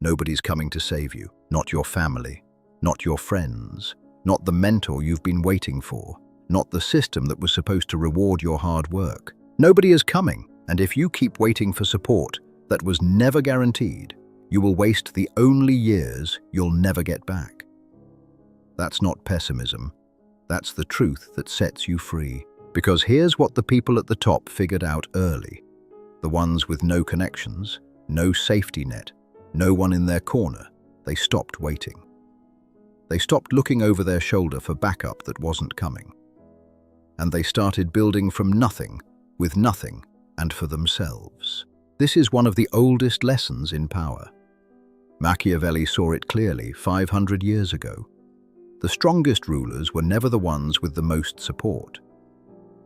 Nobody's coming to save you. Not your family, not your friends, not the mentor you've been waiting for, not the system that was supposed to reward your hard work. Nobody is coming, and if you keep waiting for support that was never guaranteed, you will waste the only years you'll never get back. That's not pessimism. That's the truth that sets you free. Because here's what the people at the top figured out early. The ones with no connections, no safety net, no one in their corner, they stopped waiting. They stopped looking over their shoulder for backup that wasn't coming. And they started building from nothing, with nothing, and for themselves. This is one of the oldest lessons in power. Machiavelli saw it clearly 500 years ago. The strongest rulers were never the ones with the most support.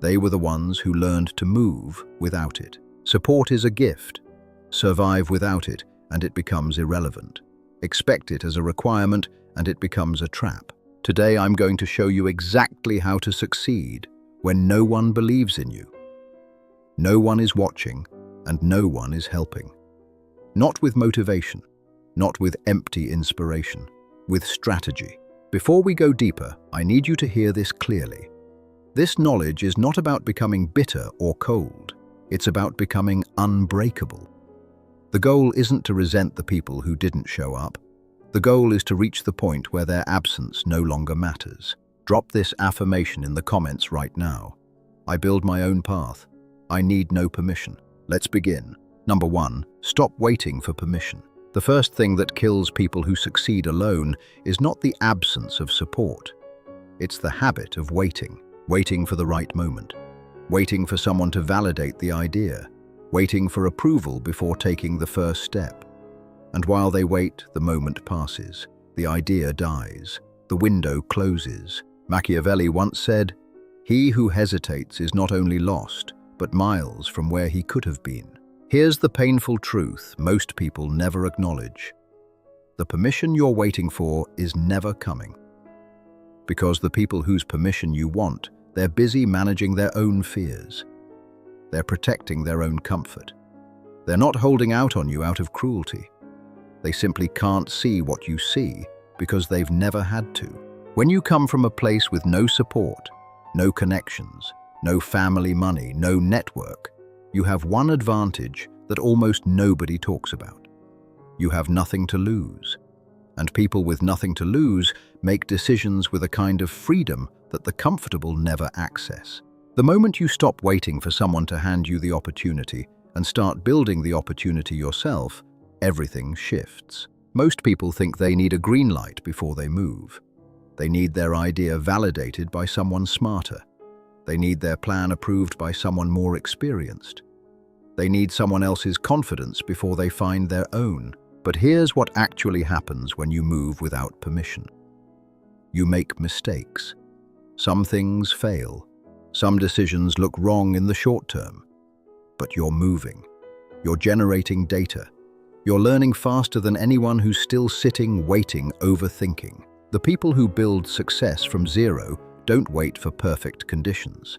They were the ones who learned to move without it. Support is a gift. Survive without it, and it becomes irrelevant. Expect it as a requirement, and it becomes a trap. Today I'm going to show you exactly how to succeed when no one believes in you. No one is watching, and no one is helping. Not with motivation, not with empty inspiration, with strategy. Before we go deeper, I need you to hear this clearly. This knowledge is not about becoming bitter or cold. It's about becoming unbreakable. The goal isn't to resent the people who didn't show up. The goal is to reach the point where their absence no longer matters. Drop this affirmation in the comments right now. I build my own path. I need no permission. Let's begin. Number 1, stop waiting for permission. The first thing that kills people who succeed alone is not the absence of support. It's the habit of waiting. Waiting for the right moment. Waiting for someone to validate the idea. Waiting for approval before taking the first step. And while they wait, the moment passes. The idea dies. The window closes. Machiavelli once said, "He who hesitates is not only lost, but miles from where he could have been." Here's the painful truth most people never acknowledge. The permission you're waiting for is never coming. Because the people whose permission you want, they're busy managing their own fears. They're protecting their own comfort. They're not holding out on you out of cruelty. They simply can't see what you see because they've never had to. When you come from a place with no support, no connections, no family money, no network, you have one advantage that almost nobody talks about. You have nothing to lose. And people with nothing to lose make decisions with a kind of freedom that the comfortable never access. The moment you stop waiting for someone to hand you the opportunity and start building the opportunity yourself, everything shifts. Most people think they need a green light before they move. They need their idea validated by someone smarter. They need their plan approved by someone more experienced. They need someone else's confidence before they find their own. But here's what actually happens when you move without permission. You make mistakes. Some things fail. Some decisions look wrong in the short term. But you're moving. You're generating data. You're learning faster than anyone who's still sitting, waiting, overthinking. The people who build success from zero don't wait for perfect conditions.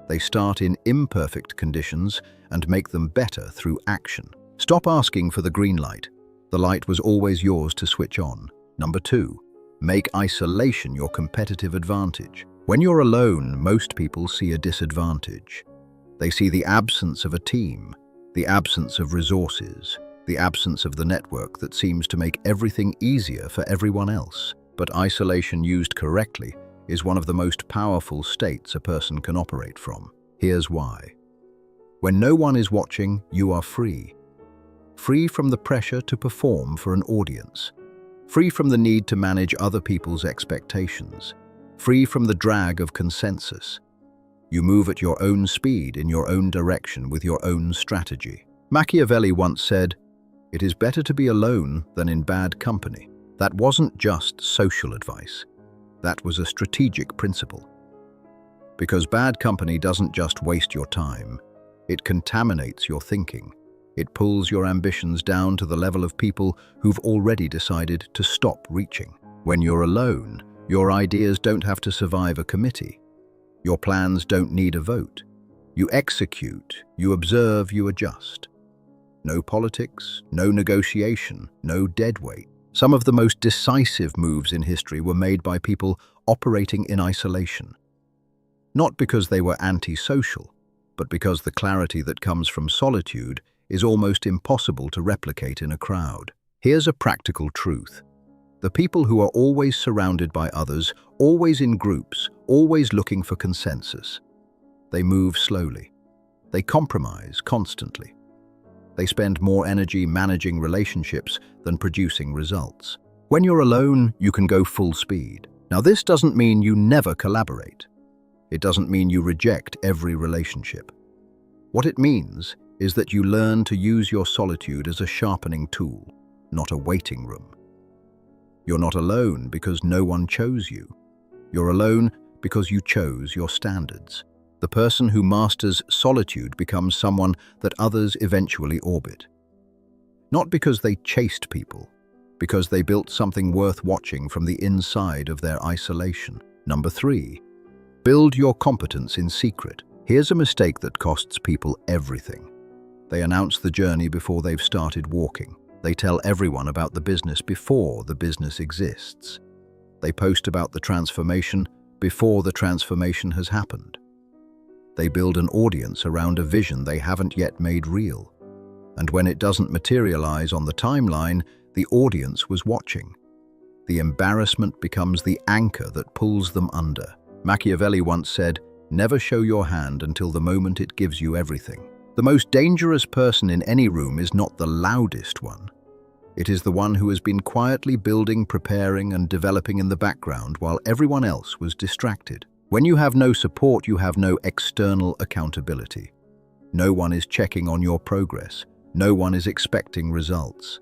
They start in imperfect conditions and make them better through action. Stop asking for the green light. The light was always yours to switch on. Number 2, make isolation your competitive advantage. When you're alone, most people see a disadvantage. They see the absence of a team, the absence of resources, the absence of the network that seems to make everything easier for everyone else. But isolation used correctly is one of the most powerful states a person can operate from. Here's why. When no one is watching, you are free. Free from the pressure to perform for an audience. Free from the need to manage other people's expectations. Free from the drag of consensus. You move at your own speed, in your own direction, with your own strategy. Machiavelli once said, "It is better to be alone than in bad company." That wasn't just social advice. That was a strategic principle. Because bad company doesn't just waste your time, it contaminates your thinking. It pulls your ambitions down to the level of people who've already decided to stop reaching. When you're alone, your ideas don't have to survive a committee. Your plans don't need a vote. You execute, you observe, you adjust. No politics, no negotiation, no deadweight. Some of the most decisive moves in history were made by people operating in isolation. Not because they were antisocial, but because the clarity that comes from solitude is almost impossible to replicate in a crowd. Here's a practical truth. The people who are always surrounded by others, always in groups, always looking for consensus. They move slowly. They compromise constantly. They spend more energy managing relationships than producing results. When you're alone, you can go full speed. Now, this doesn't mean you never collaborate. It doesn't mean you reject every relationship. What it means is that you learn to use your solitude as a sharpening tool, not a waiting room. You're not alone because no one chose you. You're alone because you chose your standards. The person who masters solitude becomes someone that others eventually orbit. Not because they chased people, because they built something worth watching from the inside of their isolation. Number 3, build your competence in secret. Here's a mistake that costs people everything. They announce the journey before they've started walking. They tell everyone about the business before the business exists. They post about the transformation before the transformation has happened. They build an audience around a vision they haven't yet made real. And when it doesn't materialize on the timeline, the audience was watching. The embarrassment becomes the anchor that pulls them under. Machiavelli once said, "Never show your hand until the moment it gives you everything." The most dangerous person in any room is not the loudest one. It is the one who has been quietly building, preparing, and developing in the background while everyone else was distracted. When you have no support, you have no external accountability. No one is checking on your progress. No one is expecting results.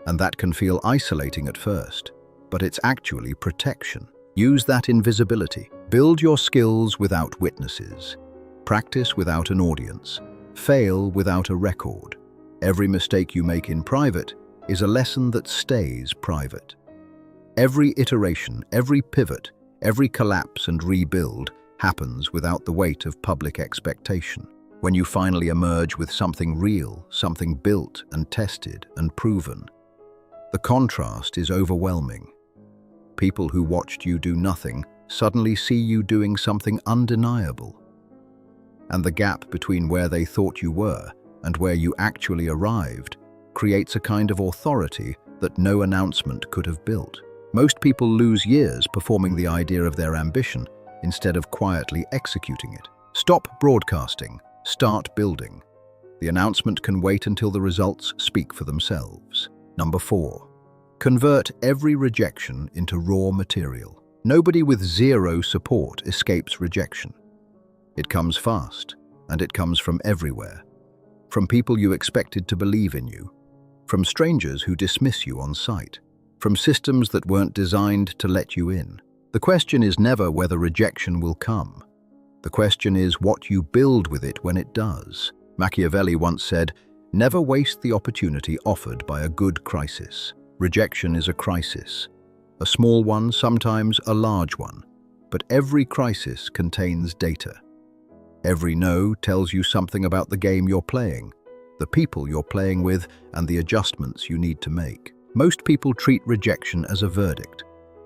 And that can feel isolating at first, but it's actually protection. Use that invisibility. Build your skills without witnesses. Practice without an audience. Fail without a record. Every mistake you make in private is a lesson that stays private. Every iteration, every pivot, every collapse and rebuild happens without the weight of public expectation. When you finally emerge with something real, something built and tested and proven, the contrast is overwhelming. People who watched you do nothing suddenly see you doing something undeniable. And the gap between where they thought you were and where you actually arrived creates a kind of authority that no announcement could have built. Most people lose years performing the idea of their ambition instead of quietly executing it. Stop broadcasting, start building. The announcement can wait until the results speak for themselves. Number 4, convert every rejection into raw material. Nobody with zero support escapes rejection. It comes fast, and it comes from everywhere. From people you expected to believe in you, from strangers who dismiss you on sight, from systems that weren't designed to let you in. The question is never whether rejection will come. The question is what you build with it when it does. Machiavelli once said, "Never waste the opportunity offered by a good crisis." Rejection is a crisis. A small one, sometimes a large one. But every crisis contains data. Every no tells you something about the game you're playing, the people you're playing with, and the adjustments you need to make. Most people treat rejection as a verdict,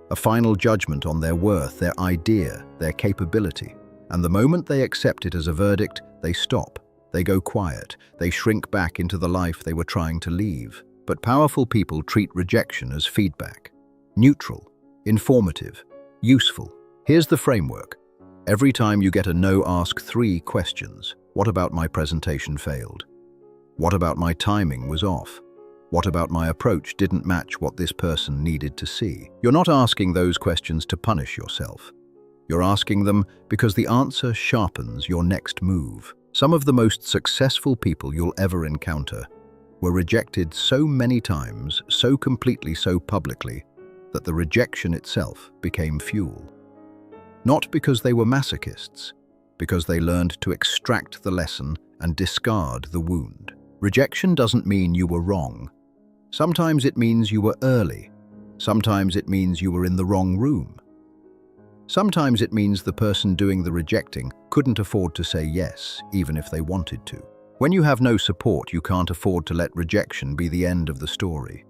a final judgment on their worth, their idea, their capability. And the moment they accept it as a verdict, they stop. They go quiet. They shrink back into the life they were trying to leave. But powerful people treat rejection as feedback. Neutral, informative, useful. Here's the framework. Every time you get a no, ask 3 questions. What about my presentation failed? What about my timing was off? What about my approach didn't match what this person needed to see? You're not asking those questions to punish yourself. You're asking them because the answer sharpens your next move. Some of the most successful people you'll ever encounter were rejected so many times, so completely, so publicly, that the rejection itself became fuel. Not because they were masochists, because they learned to extract the lesson and discard the wound. Rejection doesn't mean you were wrong. Sometimes it means you were early. Sometimes it means you were in the wrong room. Sometimes it means the person doing the rejecting couldn't afford to say yes, even if they wanted to. When you have no support, you can't afford to let rejection be the end of the story.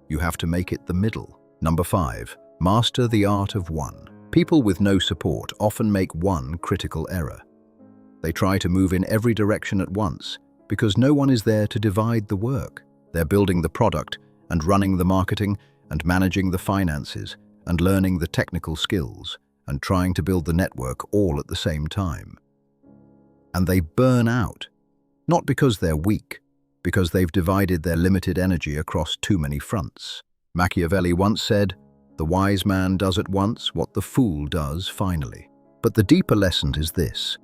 You have to make it the middle. Number 5, master the art of one. People with no support often make one critical error. They try to move in every direction at once because no one is there to divide the work. They're building the product and running the marketing and managing the finances and learning the technical skills and trying to build the network all at the same time. And they burn out, not because they're weak, because they've divided their limited energy across too many fronts. Machiavelli once said, "The wise man does at once what the fool does finally." But the deeper lesson is this: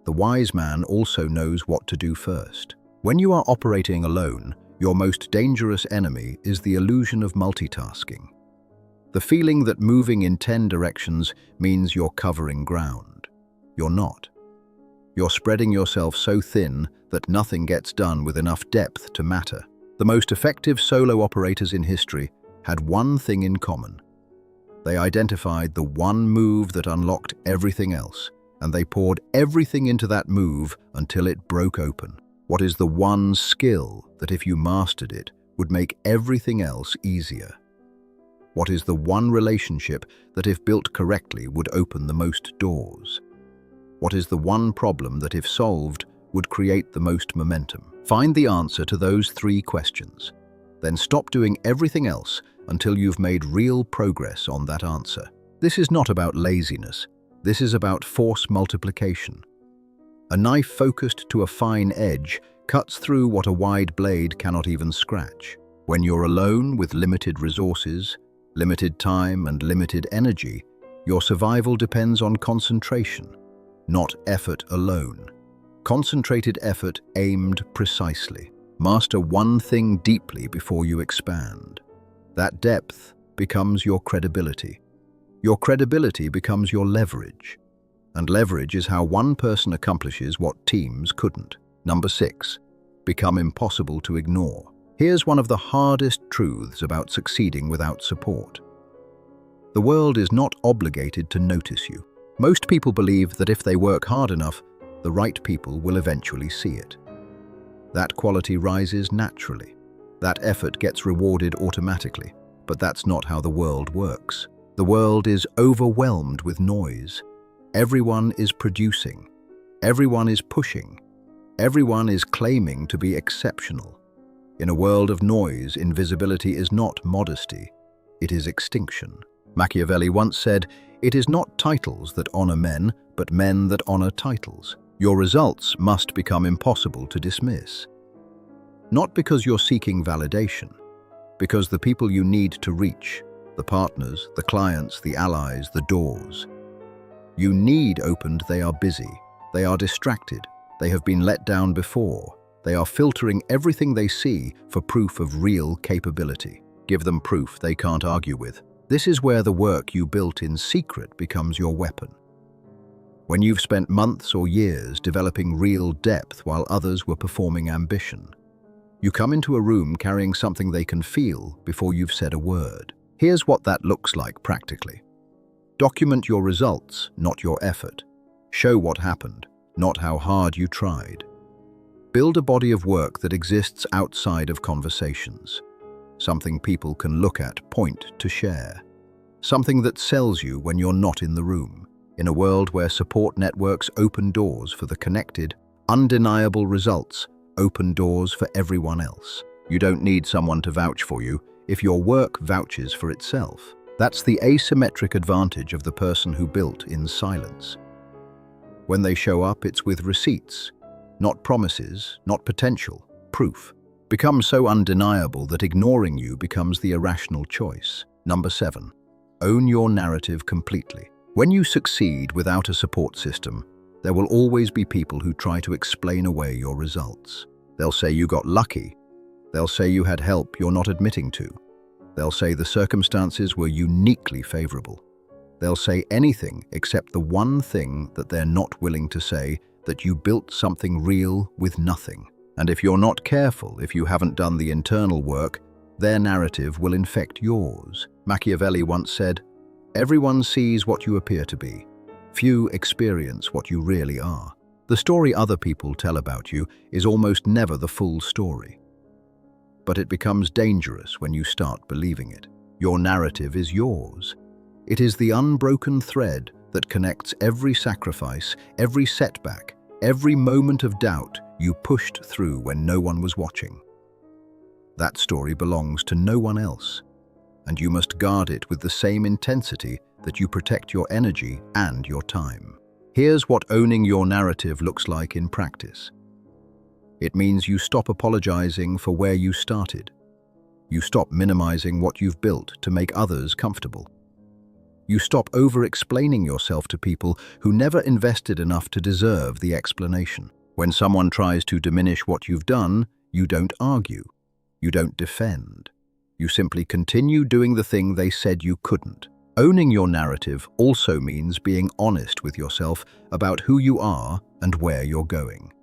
the wise man also knows what to do first. When you are operating alone, your most dangerous enemy is the illusion of multitasking. The feeling that moving in 10 directions means you're covering ground. You're not. You're spreading yourself so thin that nothing gets done with enough depth to matter. The most effective solo operators in history had one thing in common. They identified the one move that unlocked everything else, and they poured everything into that move until it broke open. What is the one skill that, if you mastered it, would make everything else easier? What is the one relationship that, if built correctly, would open the most doors? What is the one problem that, if solved, would create the most momentum? Find the answer to those 3 questions. Then stop doing everything else until you've made real progress on that answer. This is not about laziness. This is about force multiplication. A knife focused to a fine edge cuts through what a wide blade cannot even scratch. When you're alone with limited resources, limited time and limited energy, your survival depends on concentration, not effort alone. Concentrated effort aimed precisely. Master one thing deeply before you expand. That depth becomes your credibility. Your credibility becomes your leverage. And leverage is how one person accomplishes what teams couldn't. Number 6, become impossible to ignore. Here's one of the hardest truths about succeeding without support. The world is not obligated to notice you. Most people believe that if they work hard enough, the right people will eventually see it. That quality rises naturally. That effort gets rewarded automatically. But that's not how the world works. The world is overwhelmed with noise. Everyone is producing. Everyone is pushing. Everyone is claiming to be exceptional. In a world of noise, invisibility is not modesty. It is extinction. Machiavelli once said, "It is not titles that honor men, but men that honor titles." Your results must become impossible to dismiss. Not because you're seeking validation, because the people you need to reach, the partners, the clients, the allies, the doors you need opened, they are busy, they are distracted, they have been let down before, they are filtering everything they see for proof of real capability. Give them proof they can't argue with. This is where the work you built in secret becomes your weapon. When you've spent months or years developing real depth while others were performing ambition, you come into a room carrying something they can feel before you've said a word. Here's what that looks like practically. Document your results, not your effort. Show what happened, not how hard you tried. Build a body of work that exists outside of conversations. Something people can look at, point to, share. Something that sells you when you're not in the room. In a world where support networks open doors for the connected, undeniable results open doors for everyone else. You don't need someone to vouch for you if your work vouches for itself. That's the asymmetric advantage of the person who built in silence. When they show up, it's with receipts, not promises, not potential, proof. Becomes so undeniable that ignoring you becomes the irrational choice. Number 7, own your narrative completely. When you succeed without a support system, there will always be people who try to explain away your results. They'll say you got lucky. They'll say you had help you're not admitting to. They'll say the circumstances were uniquely favorable. They'll say anything except the one thing that they're not willing to say, that you built something real with nothing. And if you're not careful, if you haven't done the internal work, their narrative will infect yours. Machiavelli once said, "Everyone sees what you appear to be. Few experience what you really are." The story other people tell about you is almost never the full story. But it becomes dangerous when you start believing it. Your narrative is yours. It is the unbroken thread that connects every sacrifice, every setback, every moment of doubt you pushed through when no one was watching. That story belongs to no one else, and you must guard it with the same intensity that you protect your energy and your time. Here's what owning your narrative looks like in practice. It means you stop apologizing for where you started. You stop minimizing what you've built to make others comfortable. You stop over-explaining yourself to people who never invested enough to deserve the explanation. When someone tries to diminish what you've done, you don't argue. You don't defend. You simply continue doing the thing they said you couldn't. Owning your narrative also means being honest with yourself about who you are and where you're going.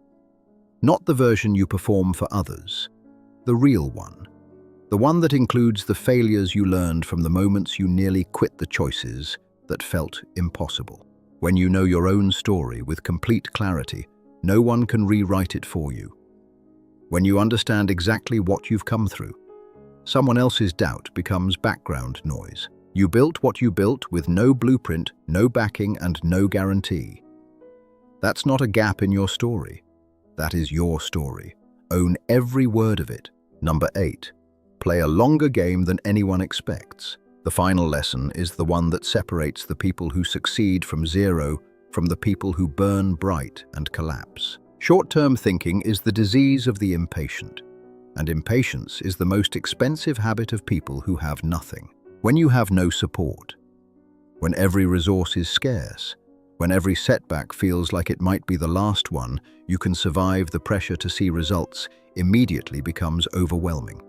Not the version you perform for others, the real one. The one that includes the failures you learned from the moments you nearly quit the choices that felt impossible. When you know your own story with complete clarity, no one can rewrite it for you. When you understand exactly what you've come through, someone else's doubt becomes background noise. You built what you built with no blueprint, no backing, and no guarantee. That's not a gap in your story. That is your story. Own every word of it. Number 8. Play a longer game than anyone expects. The final lesson is the one that separates the people who succeed from zero from the people who burn bright and collapse. Short-term thinking is the disease of the impatient, and impatience is the most expensive habit of people who have nothing. When you have no support, when every resource is scarce, when every setback feels like it might be the last one you can survive, the pressure to see results immediately becomes overwhelming.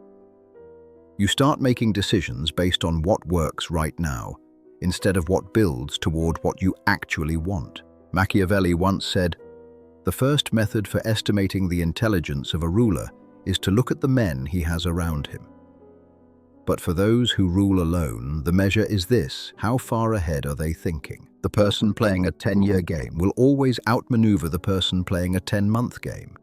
You start making decisions based on what works right now, instead of what builds toward what you actually want. Machiavelli once said, "The first method for estimating the intelligence of a ruler is to look at the men he has around him. But for those who rule alone, the measure is this: how far ahead are they thinking?" The person playing a 10-year game will always outmaneuver the person playing a 10-month game.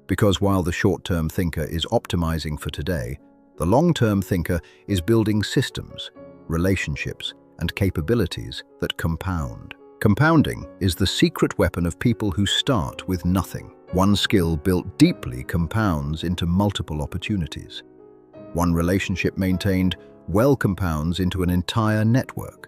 Because while the short-term thinker is optimizing for today, the long-term thinker is building systems, relationships, and capabilities that compound. Compounding is the secret weapon of people who start with nothing. One skill built deeply compounds into multiple opportunities. One relationship maintained well compounds into an entire network.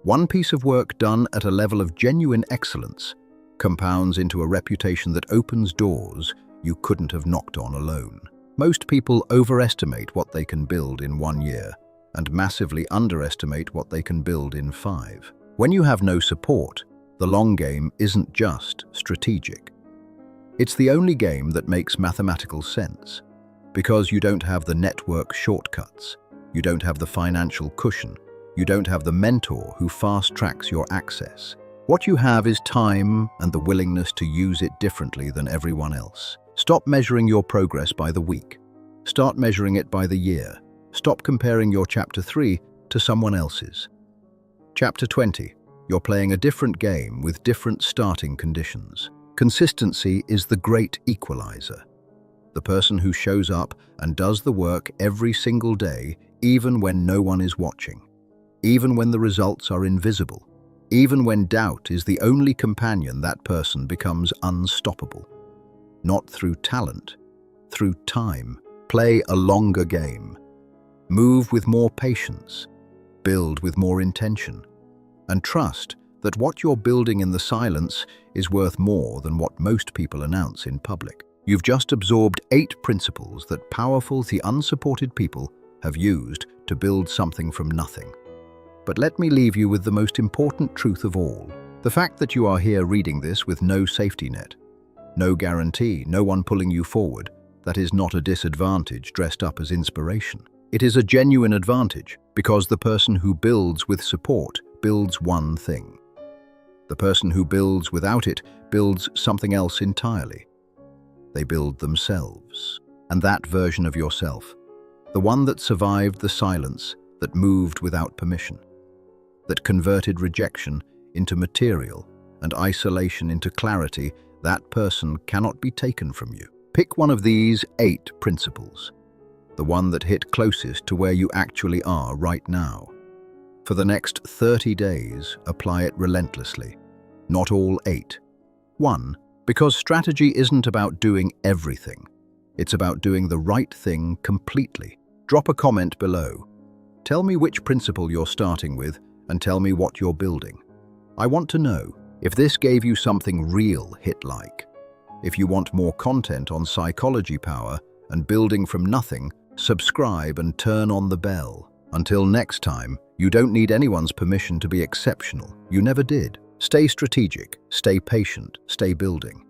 One piece of work done at a level of genuine excellence compounds into a reputation that opens doors you couldn't have knocked on alone. Most people overestimate what they can build in 1 year and massively underestimate what they can build in 5. When you have no support, the long game isn't just strategic. It's the only game that makes mathematical sense, because you don't have the network shortcuts, you don't have the financial cushion, you don't have the mentor who fast-tracks your access. What you have is time and the willingness to use it differently than everyone else. Stop measuring your progress by the week. Start measuring it by the year. Stop comparing your Chapter 3 to someone else's. Chapter 20. You're playing a different game with different starting conditions. Consistency is the great equalizer. The person who shows up and does the work every single day, even when no one is watching, even when the results are invisible, even when doubt is the only companion, that person becomes unstoppable. Not through talent, through time. Play a longer game. Move with more patience. Build with more intention. And trust that what you're building in the silence is worth more than what most people announce in public. You've just absorbed 8 principles that powerful, the unsupported people have used to build something from nothing. But let me leave you with the most important truth of all. The fact that you are here reading this with no safety net, no guarantee, no one pulling you forward, that is not a disadvantage dressed up as inspiration. It is a genuine advantage, because the person who builds with support builds one thing. The person who builds without it builds something else entirely. They build themselves. And that version of yourself, the one that survived the silence, that moved without permission, that converted rejection into material and isolation into clarity, that person cannot be taken from you. Pick one of these 8 principles, the one that hit closest to where you actually are right now. For the next 30 days, apply it relentlessly. Not all 8. 1. Because strategy isn't about doing everything. It's about doing the right thing completely. Drop a comment below. Tell me which principle you're starting with and tell me what you're building. I want to know if this gave you something real hit-like. If you want more content on psychology power and building from nothing, subscribe and turn on the bell. Until next time, you don't need anyone's permission to be exceptional. You never did. Stay strategic, stay patient, stay building.